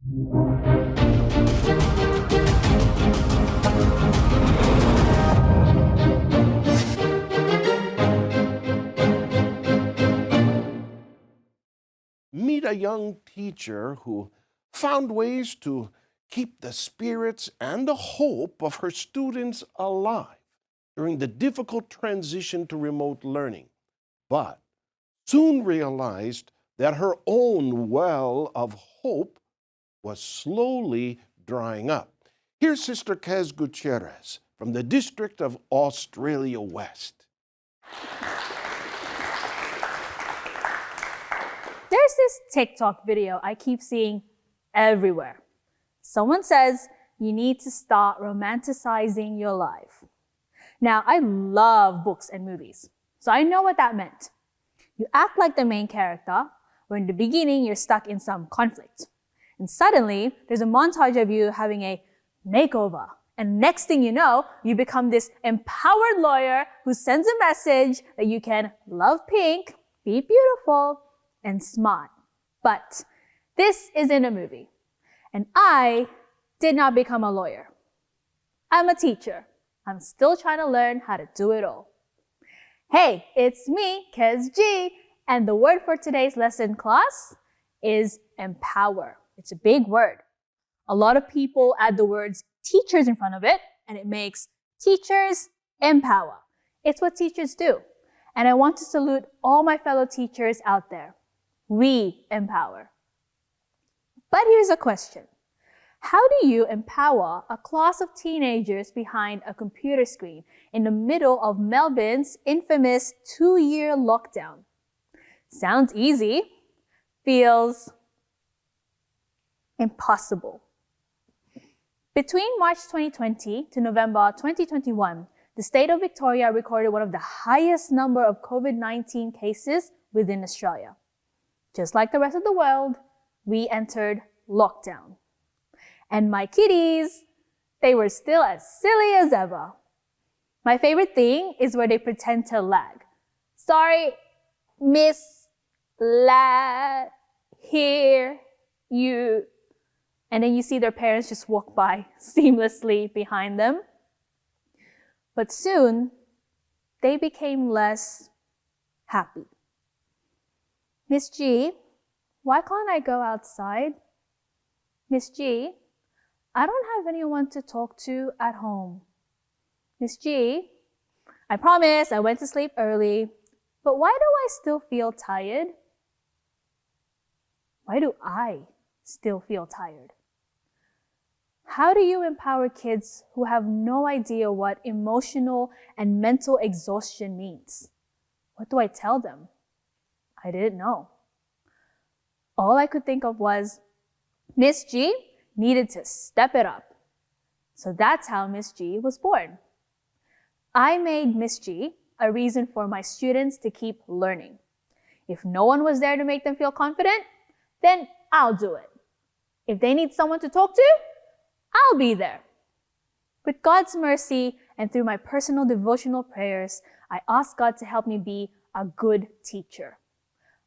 Meet a young teacher who found ways to keep the spirits and the hope of her students alive during the difficult transition to remote learning, but soon realized that her own well of hope was slowly drying up. Here's Sister Kez Gutierrez from the District of Australia West. There's this TikTok video I keep seeing everywhere. Someone says you need to start romanticizing your life. Now, I love books and movies, so I know what that meant. You act like the main character, where in the beginning you're stuck in some conflict. And suddenly, there's a montage of you having a makeover. And next thing you know, you become this empowered lawyer who sends a message that you can love pink, be beautiful, and smart. But this isn't a movie. And I did not become a lawyer. I'm a teacher. I'm still trying to learn how to do it all. Hey, it's me, Kez G, and the word for today's lesson class is empower. It's a big word. A lot of people add the words teachers in front of it, and it makes teachers empower. It's what teachers do. And I want to salute all my fellow teachers out there. We empower. But here's a question. How do you empower a class of teenagers behind a computer screen in the middle of Melbourne's infamous 2-year lockdown? Sounds easy, feels impossible. Between March 2020 to November 2021, the state of Victoria recorded one of the highest number of COVID-19 cases within Australia. Just like the rest of the world, we entered lockdown. And my kiddies, they were still as silly as ever. My favorite thing is where they pretend to lag. Sorry, miss, hear you. And then you see their parents just walk by seamlessly behind them. But soon, they became less happy. Miss G, why can't I go outside? Miss G, I don't have anyone to talk to at home. Miss G, I promise I went to sleep early, but why do I still feel tired? Why do I still feel tired? How do you empower kids who have no idea what emotional and mental exhaustion means? What do I tell them? I didn't know. All I could think of was, Miss G needed to step it up. So that's how Miss G was born. I made Miss G a reason for my students to keep learning. If no one was there to make them feel confident, then I'll do it. If they need someone to talk to, I'll be there. With God's mercy and through my personal devotional prayers, I asked God to help me be a good teacher.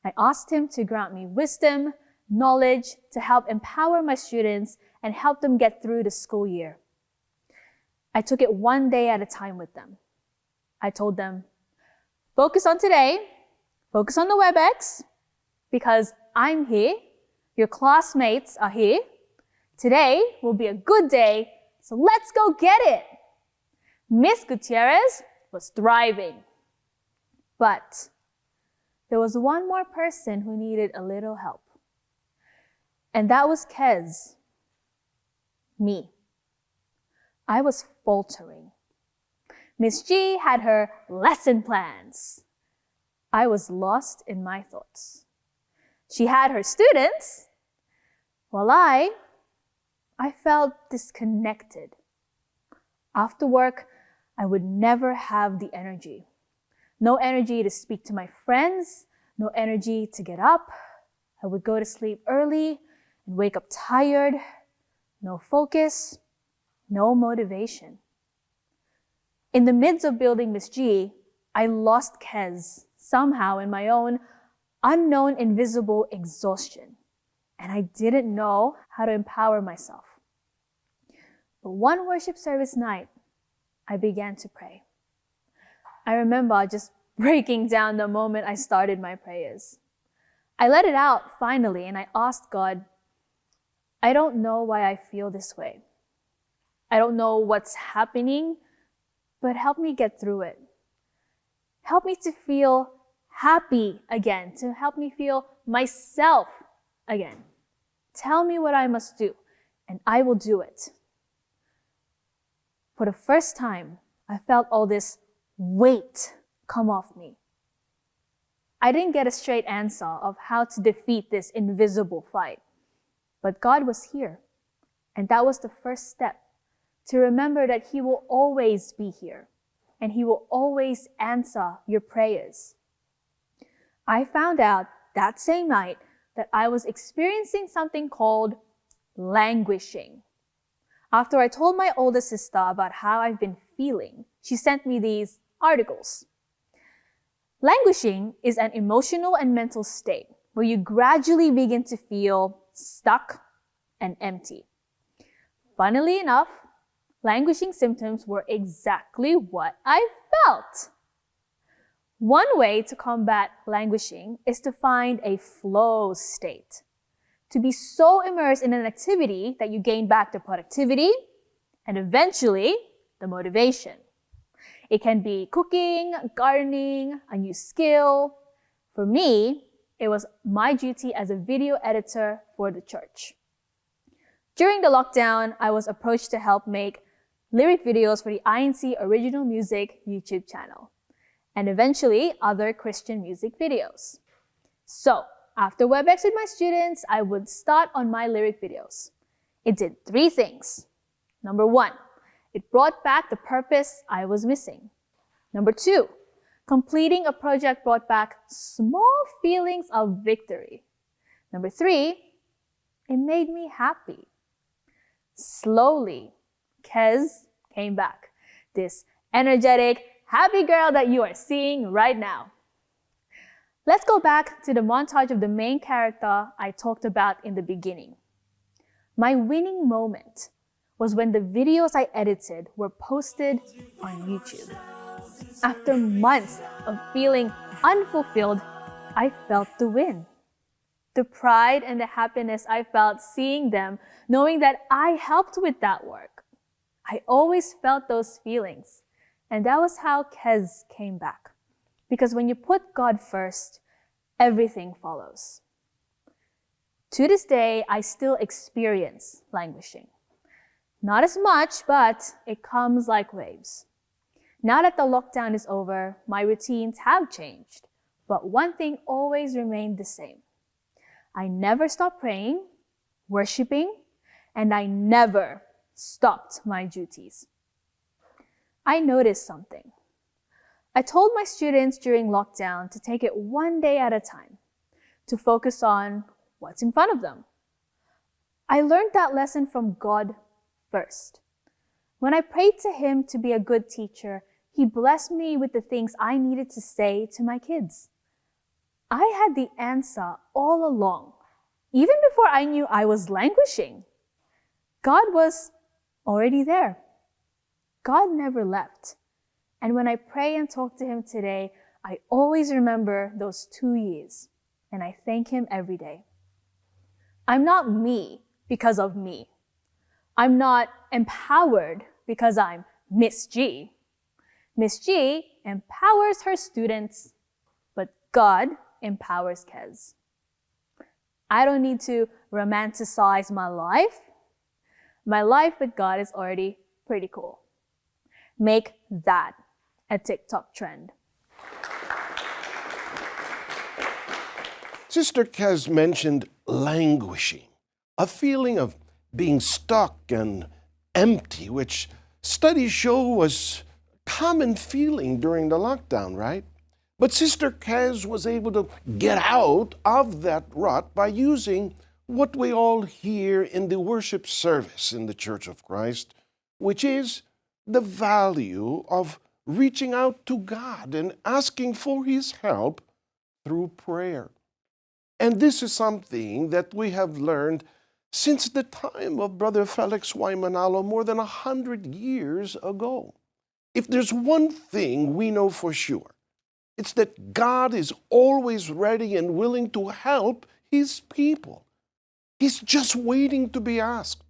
I asked Him to grant me wisdom, knowledge to help empower my students and help them get through the school year. I took it one day at a time with them. I told them, focus on today, focus on the WebEx, because I'm here, your classmates are here. Today will be a good day, so let's go get it. Miss Gutierrez was thriving. But there was one more person who needed a little help. And that was Kez, me. I was faltering. Miss G had her lesson plans. I was lost in my thoughts. She had her students, while I felt disconnected. After work, I would never have the energy. No energy to speak to my friends, no energy to get up. I would go to sleep early and wake up tired, no focus, no motivation. In the midst of building Miss G, I lost Kez somehow in my own unknown invisible exhaustion. and I didn't know how to empower myself. But one worship service night, I began to pray. I remember just breaking down the moment I started my prayers. I let it out finally, and I asked God, I don't know why I feel this way. I don't know what's happening, but help me get through it. Help me to feel happy again, to help me feel myself again. Tell me what I must do, and I will do it. For the first time, I felt all this weight come off me. I didn't get a straight answer of how to defeat this invisible fight, but God was here, and that was the first step, to remember that He will always be here, and He will always answer your prayers. I found out that same night that I was experiencing something called languishing. After I told my older sister about how I've been feeling, she sent me these articles. Languishing is an emotional and mental state where you gradually begin to feel stuck and empty. Funnily enough, languishing symptoms were exactly what I felt. One way to combat languishing is to find a flow state. To be so immersed in an activity that you gain back the productivity and eventually the motivation. It can be cooking, gardening, a new skill. For me, it was my duty as a video editor for the church. During the lockdown, I was approached to help make lyric videos for the INC Original Music YouTube channel, and eventually other Christian music videos. So, after WebEx with my students, I would start on my lyric videos. It did 3 things. Number 1, it brought back the purpose I was missing. Number 2, completing a project brought back small feelings of victory. Number 3, it made me happy. Slowly, Kez came back. This energetic, happy girl that you are seeing right now. Let's go back to the montage of the main character I talked about in the beginning. My winning moment was when the videos I edited were posted on YouTube. After months of feeling unfulfilled, I felt the win. The pride and the happiness I felt seeing them, knowing that I helped with that work. I always felt those feelings. And that was how Kez came back. Because when you put God first, everything follows. To this day, I still experience languishing. Not as much, but it comes like waves. Now that the lockdown is over, my routines have changed. But one thing always remained the same. I never stopped praying, worshiping, and I never stopped my duties. I noticed something. I told my students during lockdown to take it one day at a time, to focus on what's in front of them. I learned that lesson from God first. When I prayed to Him to be a good teacher, He blessed me with the things I needed to say to my kids. I had the answer all along, even before I knew I was languishing. God was already there. God never left. And when I pray and talk to Him today, I always remember those 2 years, and I thank Him every day. I'm not me because of me. I'm not empowered because I'm Miss G. Miss G empowers her students, but God empowers Kez. I don't need to romanticize my life. My life with God is already pretty cool. Make that a TikTok trend. Sister Kez mentioned languishing, a feeling of being stuck and empty, which studies show was a common feeling during the lockdown, right? But Sister Kez was able to get out of that rut by using what we all hear in the worship service in the Church of Christ, which is the value of reaching out to God and asking for His help through prayer. And this is something that we have learned since the time of Brother Felix Y. Manalo more than 100 years ago. If there's one thing we know for sure, it's that God is always ready and willing to help His people. He's just waiting to be asked.